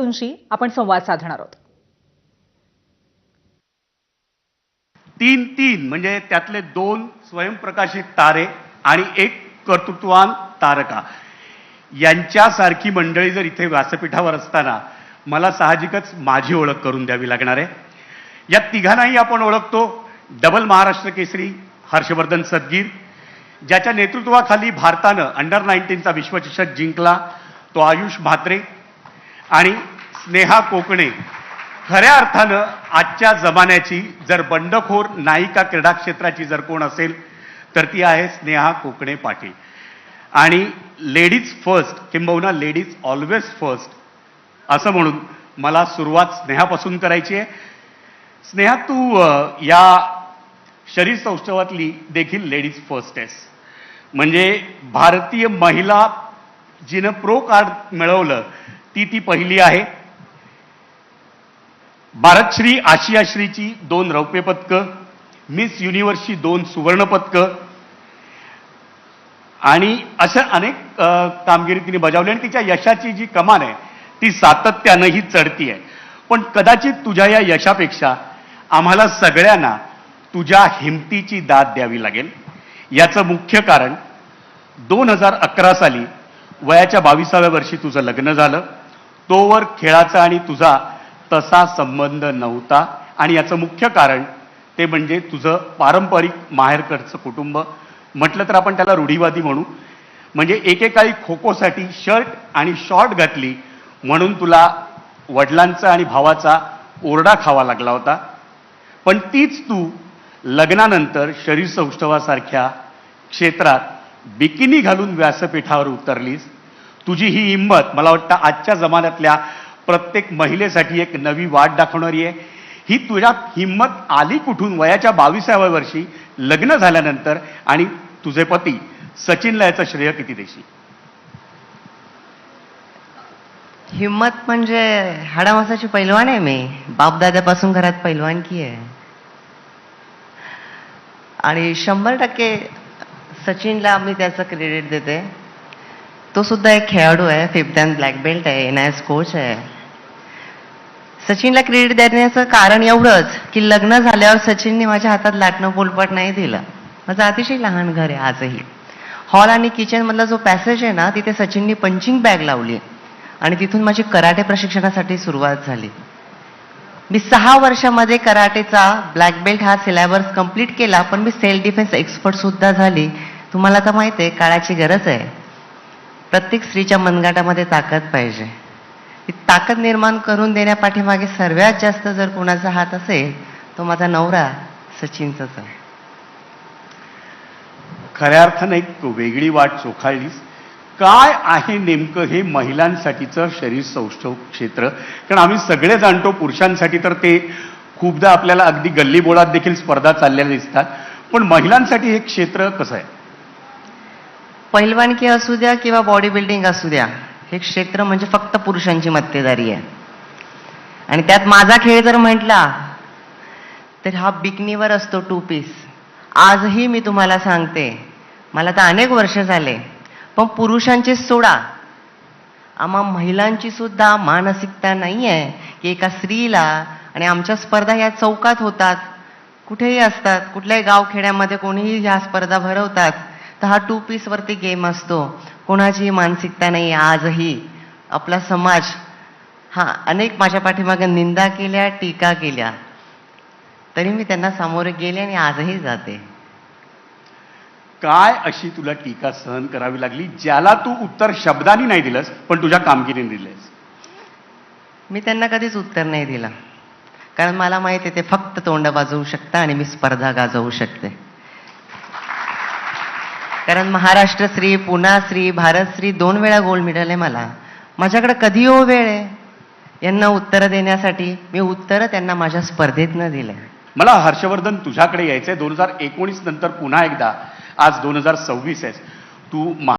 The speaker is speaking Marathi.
खेळाडूंशी आपण संवाद साधणार आहोत. 3-3 म्हणजे त्यातले 2 स्वयंप्रकाशित तारे आणि 1 कर्तृत्ववान तारका यांच्यासारखी मंडळी जर इथे व्यासपीठावर असताना मला साहजिकच माझी ओळख करून द्यावी लागणार आहे. या तिघांनाही आपण ओळखतो. डबल महाराष्ट्र केसरी हर्षवर्धन सदगीर, ज्याच्या नेतृत्वाखाली भारतानं अंडर-19चा विश्वचषक जिंकला, तो आयुष म्हात्रे, आणि स्नेहा कोकणे. खऱ्या अर्थानं आजच्या जमान्याची जर बंडखोर नायिका क्रीडा क्षेत्राची जर कोण असेल तर ती आहे स्नेहा कोकणे पाटील. आणि लेडीज फर्स्ट किंबहुना लेडीज ऑलवेज फर्स्ट असं म्हणून मला सुरुवात स्नेहापासून करायची आहे. स्नेहा, तू या शरीर सौष्ठवातली देखील लेडीज फर्स्ट आहेस. म्हणजे भारतीय महिला जिनं प्रो कार्ड मिळवलं ती पहिली आहे. भारतश्री आशियाश्रीची 2 रौप्य पदकं, मिस युनिव्हर्सची 2 सुवर्ण पदकं आणि अशा अनेक कामगिरी तिने बजावली आणि तिच्या यशाची जी कमान आहे ती सातत्यानं ही चढती आहे. पण कदाचित तुझ्या या यशापेक्षा आम्हाला सगळ्यांना तुझ्या हिमतीची दाद द्यावी लागेल. याचं मुख्य कारण 2011 साली वयाच्या 22व्या वर्षी तुझं लग्न झालं. तोवर खेळाचा आणि तुझा तसा संबंध नव्हता आणि याचं मुख्य कारण ते म्हणजे तुझं पारंपरिक माहेरकडचं कुटुंब. म्हटलं तर आपण त्याला रूढीवादी म्हणू. म्हणजे एकेकाळी खो खोसाठी शर्ट आणि शॉर्ट घातली म्हणून तुला वडिलांचा आणि भावाचा ओरडा खावा लागला होता. पण तीच तू लग्नानंतर शरीर सौष्ठवासारख्या क्षेत्रात बिकिनी घालून व्यासपीठावर उतरलीस. तुझी ही हिंमत मला वाटतं आजच्या जमान्यातल्या प्रत्येक महिलेसाठी एक नवी वाट दाखवणारी आहे. ही तुझ्या हिंमत आली कुठून वयाच्या 22व्या वर्षी लग्न झाल्यानंतर, आणि तुझे पती सचिनला याचं श्रेय किती देशील? हिम्मत म्हणजे हाडामासाची पैलवान आहे मी. बापदाद्यापासून घरात पैलवानकी आहे. आणि 100% सचिनला मी त्याचं क्रेडिट देते. तो सुद्धा एक खेळाडू आहे, 5th Dan ब्लॅक बेल्ट आहे, NIS कोच आहे. सचिनला क्रेडिट देण्याचं कारण एवढंच की लग्न झाल्यावर सचिनने माझ्या हातात लाटणं पोलपाट नाही दिलं. माझं अतिशय लहान घर आहे आजही. हॉल आणि किचन मधला जो पॅसेज आहे ना, तिथे सचिनने पंचिंग बॅग लावली आणि तिथून माझी कराटे प्रशिक्षणासाठी सुरुवात झाली. मी 6 वर्षामध्ये कराटेचा ब्लॅक बेल्ट हा सिलेबस कंप्लीट केला, पण मी सेल्फ डिफेन्स एक्सपर्ट सुद्धा झाली. तुम्हाला तर माहिती आहे काळाची गरज आहे. प्रत्येक स्त्रीच्या मनगटामध्ये ताकद पाहिजे. ती ताकद निर्माण करून देण्यापाठीमागे सर्वात जास्त जर कोणाचा हात असेल तो माझा नवरा सचिनचाच आहे. खऱ्या अर्थानं एक वेगळी वाट चोखाळलीस. काय आहे नेमकं हे महिलांसाठीचं शरीर सौष्ठव क्षेत्र? कारण आम्ही सगळे जाणतो पुरुषांसाठी तर ते खूपदा आपल्याला अगदी गल्लीबोळात देखील स्पर्धा चाललेल्या दिसतात, पण महिलांसाठी हे क्षेत्र कसं आहे? पैलवानकी असू द्या किंवा बॉडी बिल्डिंग असू द्या, हे क्षेत्र म्हणजे फक्त पुरुषांची मक्तेदारी आहे. आणि त्यात माझा खेळ जर म्हटला तर हा बिकनीवर असतो 2 पीस. आजही मी तुम्हाला सांगते, मला तर अनेक वर्ष झाले, पण पुरुषांची सोडा, आम्हा महिलांची सुद्धा मानसिकता नाही आहे की एका स्त्रीला, आणि आमच्या स्पर्धा या चौकात होतात, कुठेही असतात, कुठल्याही गावखेड्यामध्ये कोणीही ह्या स्पर्धा भरवतात, तर हा 2 पीस वरती गेम असतो. कोणाची मानसिकता नाही. आजही आपला समाज अनेक माझ्या पाठीमागे निंदा केल्या, टीका केल्या, तरी मी त्यांना सामोरे गेले आणि आजही जाते. काय अशी तुला टीका सहन करावी लागली ज्याला तू उत्तर शब्दांनी नाही दिलंस पण तुझ्या कामगिरीने दिलंस? मी त्यांना कधीच उत्तर नाही दिलं, कारण मला माहिती आहे ते फक्त तोंड वाजवू शकता आणि मी स्पर्धा गाजवू शकते. कारण महाराष्ट्र श्री, पुन्हा श्री, भारत श्री 2 वेळा गोल्ड मेडल आहे मला. माझ्याकडे कधी हो वेळ आहे यांना उत्तरं देण्यासाठी. मी उत्तरं त्यांना माझ्या स्पर्धेतनं दिलं. मला हर्षवर्धन तुझ्याकडे यायचंय. 2019 नंतर पुन्हा एकदा आज 2026 आहेस. तू